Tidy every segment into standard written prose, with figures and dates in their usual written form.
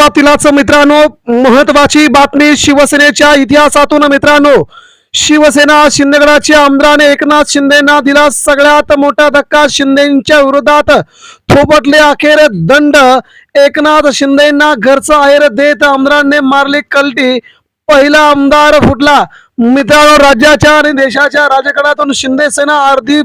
सुरुवातीलाच मित्रांनो महत्वाची बातमी शिवसेनेच्या इतिहासातून मित्रांनो, शिवसेना शिंदेगडाचे आमदार एकनाथ शिंदेना दिला सगळ्यात मोठा धक्का. शिंदेच्या विरोधात थोपटले अखेर दंड. एकनाथ शिंदेना घरचा आहेर देत आमदारांनी मारली कलटी. पहिला आमदार फुटला. मित्रांनो, राज्याच्या आणि देशाच्या राजकारणातून शिंदे सेना अर्धी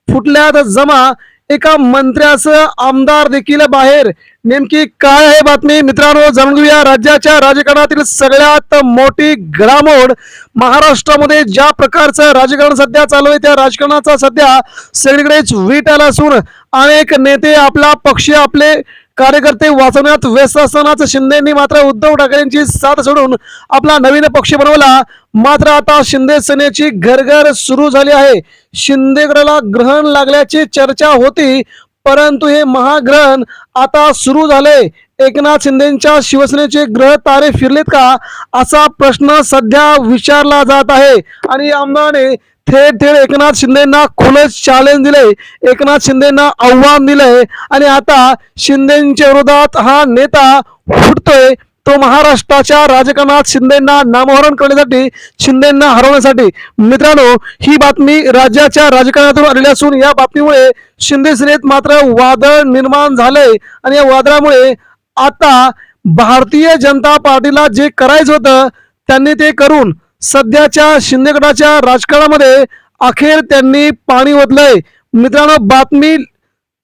फुटल्यात जमा. एका मंत्र्याचं आमदार देखील बाहेर. नेमकी काय आहे बातमी मित्रांनो, जाणून घेऊया. राज्याच्या राजकारणातील सगळ्यात मोठी घडामोड. महाराष्ट्रामध्ये ज्या प्रकारचं राजकारण सध्या चालू आहे त्या राजकारणाचा सध्या सगळीकडेच वीट आला असून अनेक नेते आपला पक्ष आपले कार्यकर्ते वाचवण्यात व्यस्त असतानाच शिंदेंनी मात्र उद्धव ठाकरेंची साथ सोडून आपला नवीन पक्ष बनवला. मात्र आता शिंदे सेनेची घरघर सुरू झाली आहे. शिंदेगडाला ग्रहण लागल्याची चर्चा होती, परंतु हे महाग्रहण आता सुरू झाले. एकनाथ शिंदेच्या शिवसेनेचे ग्रह तारे फिरलेत का, असा प्रश्न सध्या विचारला जात आहे. आणि आमदाराने थेट एकनाथ शिंदेना खुलच चॅलेंज दिले, एकनाथ शिंदेना आव्हान दिले. आणि आता शिंदेच्या विरोधात हा नेता फुटतोय, तो महाराष्ट्राच्या राजकारणात शिंदेना नामोहरण करण्यासाठी, शिंदेना हरवण्यासाठी. मित्रांनो, ही बातमी राज्याच्या राजकारणातून आलेली असून या बातमीमुळे शिंदे सेनेत मात्र वादळ निर्माण झाले. आणि या वादळामुळे आता भारतीय जनता पार्टीला जे करायचं होतं त्यांनी ते करून सध्याच्या शिंदेगडाच्या राजकारणामध्ये अखेर त्यांनी पाणी ओतलंय. मित्रांनो, बातमी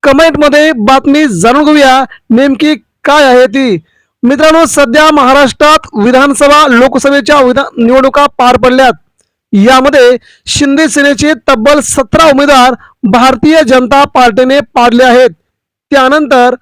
कमेंटमध्ये बातमी जाणून घेऊया नेमकी काय आहे ती. मित्रांनो, सध्या महाराष्ट्रात विधानसभा लोकसभेच्या निवडणुका पार पडल्यात. यामध्ये शिंदे सेनेचे तब्बल 17 उमेदवार भारतीय जनता पार्टीने पाडले आहेत. त्यानंतर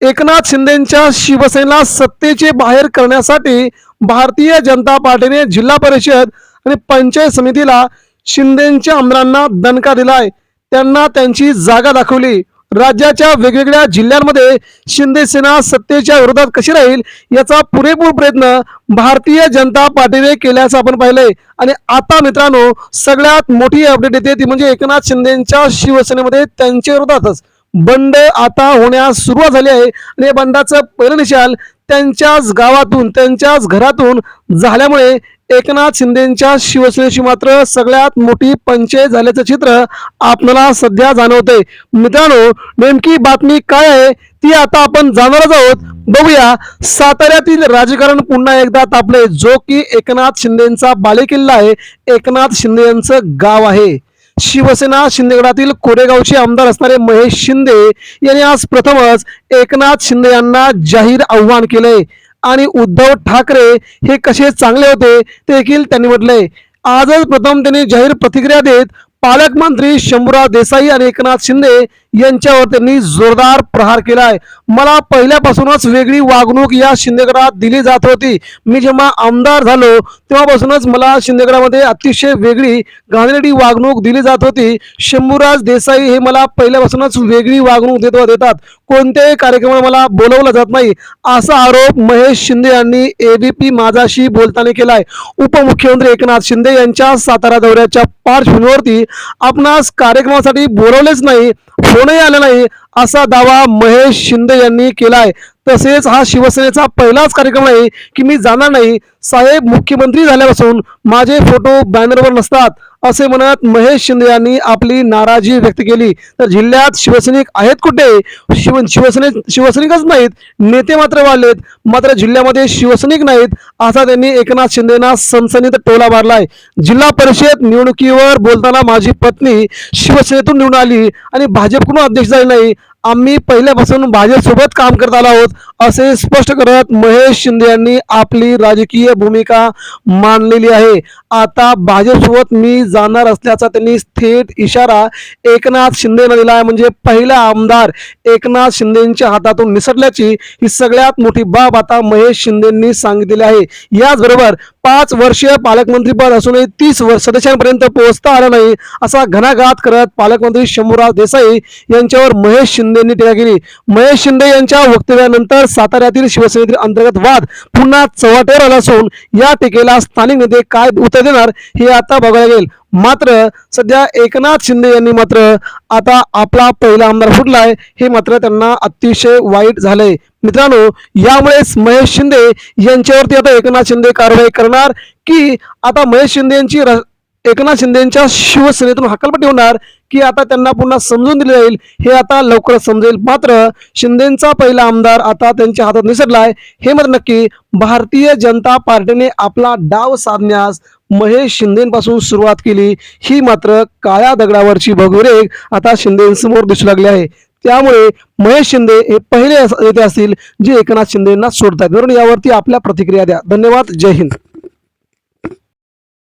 एकनाथ शिंदेच्या शिवसेनेला सत्तेचे बाहेर करण्यासाठी भारतीय जनता पार्टीने जिल्हा परिषद आणि पंचायत समितीला शिंदेच्या आमदारांना दणका दिलाय. त्यांना त्यांची जागा दाखवली. राज्याच्या वेगवेगळ्या जिल्ह्यांमध्ये शिंदे सेना सत्तेच्या विरोधात कशी राहील याचा पुरेपूर प्रयत्न भारतीय जनता पार्टीने केल्याचं आपण पाहिलंय. आणि आता मित्रांनो, सगळ्यात मोठी अपडेट येते ती म्हणजे एकनाथ शिंदेच्या शिवसेनेमध्ये त्यांच्या विरोधातच बंड आता होण्यास सुरुवात झाली आहे. आणि या बंडाचं पहिलं निशाण त्यांच्याच गावातून, त्यांच्याच घरातून झाल्यामुळे एकनाथ शिंदेच्या शिवसेनेची मात्र सगळ्यात मोठी पंचायत झाल्याचं चित्र आपल्याला सध्या जाणवतंय. मित्रांनो, नेमकी बातमी काय आहे ती आता आपण जाणारच आहोत. बघूया. साताऱ्यातील राजकारण पुन्हा एकदा तापले, जो की एकनाथ शिंदेचा बालेकिल्ला आहे, एकनाथ शिंदे यांचं गाव आहे. शिवसेना शिंदेगडातील कोरेगावचे आमदार असणारे महेश शिंदे यांनी आज प्रथमच एकनाथ शिंदे यांना जाहीर आव्हान केले. आणि उद्धव ठाकरे हे कसे चांगले होते ते देखील त्यांनी म्हटलंय. आजच प्रथम त्यांनी जाहीर प्रतिक्रिया देत पालकमंत्री शंभूराज देसाई आणि एकनाथ शिंदे यांच्यावर त्यांनी जोरदार प्रहार केलाय. मला पहिल्यापासूनच वेगळी वागणूक या शिंदेगडात दिली जात होती. मी जेव्हा आमदार झालो तेव्हापासूनच मला शिंदेगडामध्ये अतिशय वेगळी घाणेरडी वागणूक दिली जात होती. शंभूराज देसाई हे मला पहिल्यापासूनच वेगळी वागणूक देतात. कोणत्याही कार्यक्रमाला मला बोलवलं जात नाही, असा आरोप महेश शिंदे यांनी एबीपी माझाशी बोलताना केलाय. उपमुख्यमंत्री एकनाथ शिंदे यांच्या सातारा दौऱ्याच्या पार्श्वभूमीवरती आपणास कार्यक्रमासाठी बोलवलेच नाही, फोनही आला नाही, असा दावा महेश शिंदे यांनी केलाय. तसेच हा शिवसेनेचा पहिलाच कार्यक्रम आहे की मी जाणार नाही. साहेब मुख्यमंत्री झाल्यापासून माझे फोटो बॅनरवर नसतात, असे म्हणत महेश शिंदे यांनी आपली नाराजी व्यक्त केली. तर जिल्ह्यात शिवसैनिक आहेत कुठे? शिवसैनिकच नाहीत, नेते मात्र वाढलेत, मात्र जिल्ह्यामध्ये शिवसैनिक नाहीत, असा त्यांनी एकनाथ शिंदेना सनसनीत टोला मारलाय. जिल्हा परिषद निवडणुकीवर बोलताना माझी पत्नी शिवसेनेतून निवडून आली आणि भाजपकडून अध्यक्ष झाली नाही. आम्ही पहिल्यापासून भाजपसोबत काम करत आलो आहोत, असे स्पष्ट करत महेश शिंदे यांनी आपली राजकीय भूमिका मांडलेली आहे. आता भाजपसोबत मी जाणार असल्याचा त्यांनी थेट इशारा एकनाथ शिंदेना दिला आहे. म्हणजे पहिला आमदार एकनाथ शिंदेच्या हातातून निसटल्याची ही सगळ्यात मोठी बाब आता महेश शिंदेंनी सांगितलेली आहे. याचबरोबर 5 वर्षीय पालकमंत्रीपद असूनही 30 सदस्यांपर्यंत पोहोचता आलं नाही, असा घणाघात करत पालकमंत्री शंभूराज देसाई यांच्यावर महेश शिंदेंनी टीका केली. महेश शिंदे यांच्या वक्तव्यानंतर साताऱ्यातील शिवसेनेतील अंतर्गत वाद पुन्हा चव्हाट्यावर आला असून या टीकेला स्थानिक नेते काय उत्तर देणार हे आता बघायला गेल. मात्र सध्या एकनाथ शिंदे यांनी मात्र आता आपला पहिला आमदार फुटलाय, हे मात्र त्यांना अतिशय वाईट झालंय. मित्रांनो, यामुळेच महेश शिंदे यांच्यावरती आता एकनाथ शिंदे कारवाई करणार की आता महेश शिंदे यांची एकनाथ शिंदेच्या शिवसेनेतून हकालपट्टी होणार की आता त्यांना पुन्हा समजून दिले जाईल, हे आता लवकरच समजेल. मात्र शिंदेचा पहिला आमदार आता त्यांच्या हातात निसटलाय, हे मात्र नक्की. भारतीय जनता पार्टीने आपला डाव साधण्यास महेश शिंदेपासून सुरुवात केली, ही मात्र काळ्या दगडावरची भगुरेग आता शिंदेसमोर दिसू लागली आहे. त्यामुळे महेश शिंदे हे पहिले नेते असतील जे एकनाथ शिंदेंना सोडतात. म्हणून यावरती आपल्या प्रतिक्रिया द्या. धन्यवाद. जय हिंद.